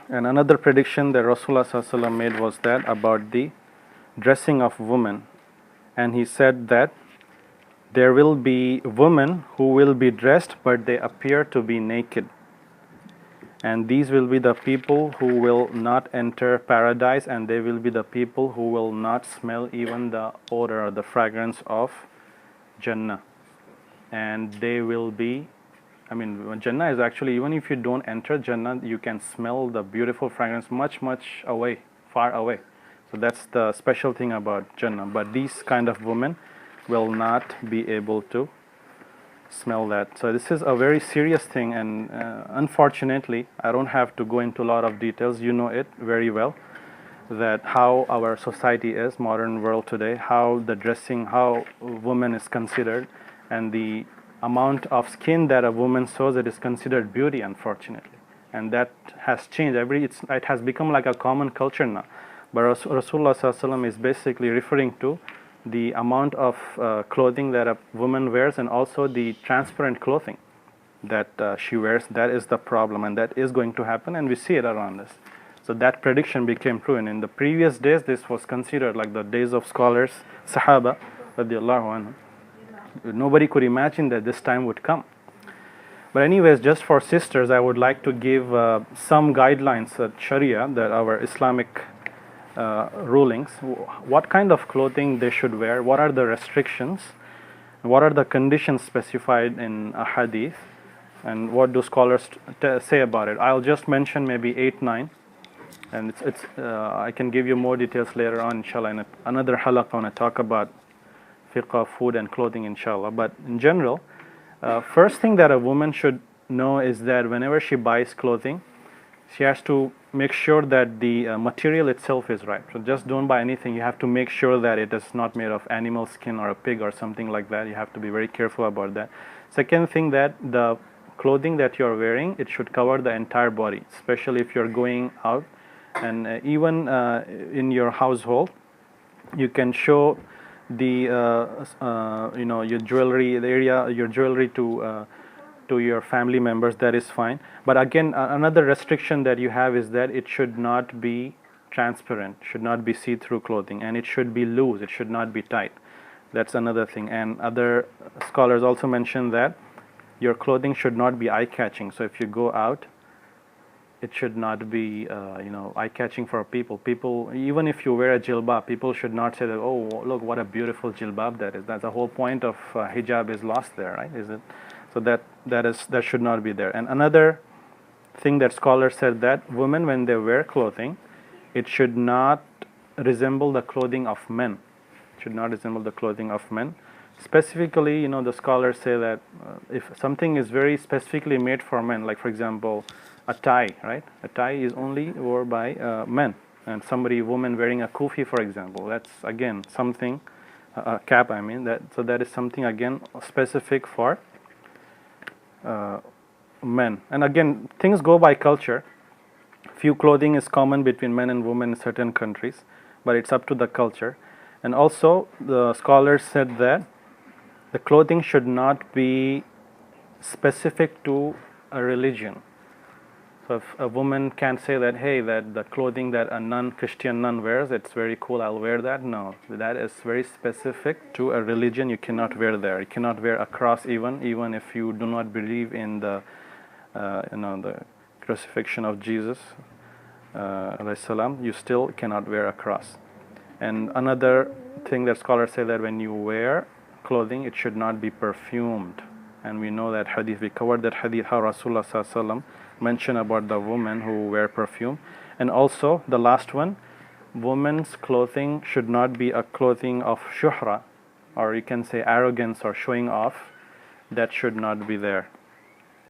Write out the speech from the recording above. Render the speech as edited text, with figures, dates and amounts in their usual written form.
And another prediction that Rasulullah ﷺ made was that about the dressing of women. And he said that there will be women who will be dressed but they appear to be naked. And these will be the people who will not enter paradise, and they will be the people who will not smell even the odor or the fragrance of Jannah. And they will be, Jannah is actually, even if you don't enter Jannah, you can smell the beautiful fragrance much, much away, far away. So that's the special thing about Jannah. But these kind of women will not be able to smell that. So this is a very serious thing, and unfortunately, I don't have to go into a lot of details. You know it very well, that how our society is, modern world today, how the dressing, how woman is considered, and the amount of skin that a woman shows, it is considered beauty, unfortunately. And that has changed. It has become like a common culture now. But Rasulullah ﷺ is basically referring to the amount of clothing that a woman wears, and also the transparent clothing that she wears. That is the problem, and that is going to happen, and we see it around us. So that prediction became true, and in the previous days this was considered like the days of scholars, Sahaba radiallahu anhu. Nobody could imagine that this time would come. But anyways, just for sisters, I would like to give some guidelines at Sharia, that our Islamic rulings, what kind of clothing they should wear, what are the restrictions, what are the conditions specified in a hadith, and what do scholars say about it. I'll just mention maybe 8, 9, and I can give you more details later on, inshallah, in another halaqah when I talk about fiqh of food and clothing, inshallah. But in general, first thing that a woman should know is that whenever she buys clothing, she has to make sure that the material itself is right. So just don't buy anything. You have to make sure that it is not made of animal skin or a pig or something like that. You have to be very careful about that. Second thing, that the clothing that you're wearing, it should cover the entire body, especially if you're going out. And even in your household, you can show the your jewelry, the area, your jewelry to your family members. That is fine. But again, another restriction that you have is that it should not be transparent, should not be see-through clothing, and it should be loose, it should not be tight. That's another thing. And other scholars also mention that your clothing should not be eye-catching. So if you go out, it should not be eye-catching for people. Even if you wear a jilbab, people should not say that, oh, look what a beautiful jilbab that is. That's the whole point of hijab is lost there, right? Is it? So that should not be there. And another thing that scholars said, that women, when they wear clothing, it should not resemble the clothing of men. It should not resemble the clothing of men. Specifically, the scholars say that if something is very specifically made for men, like for example, a tie, right? A tie is only worn by men. And woman wearing a kufi, for example, that's again something, a cap, so that is something again specific for men. And again, things go by culture. Few clothing is common between men and women in certain countries, but it's up to the culture. And also, the scholars said that the clothing should not be specific to a religion. So if a woman can't say that, hey, that the clothing that a Christian nun wears, it's very cool, I'll wear that. No, that is very specific to a religion. You cannot wear there. You cannot wear a cross even if you do not believe in the the crucifixion of Jesus, you still cannot wear a cross. And another thing that scholars say, that when you wear clothing, it should not be perfumed. And we know that hadith, we covered that hadith, how Rasulullah ﷺ mentioned about the women who wear perfume. And also the last one, women's clothing should not be a clothing of shuhra, or you can say arrogance or showing off. That should not be there.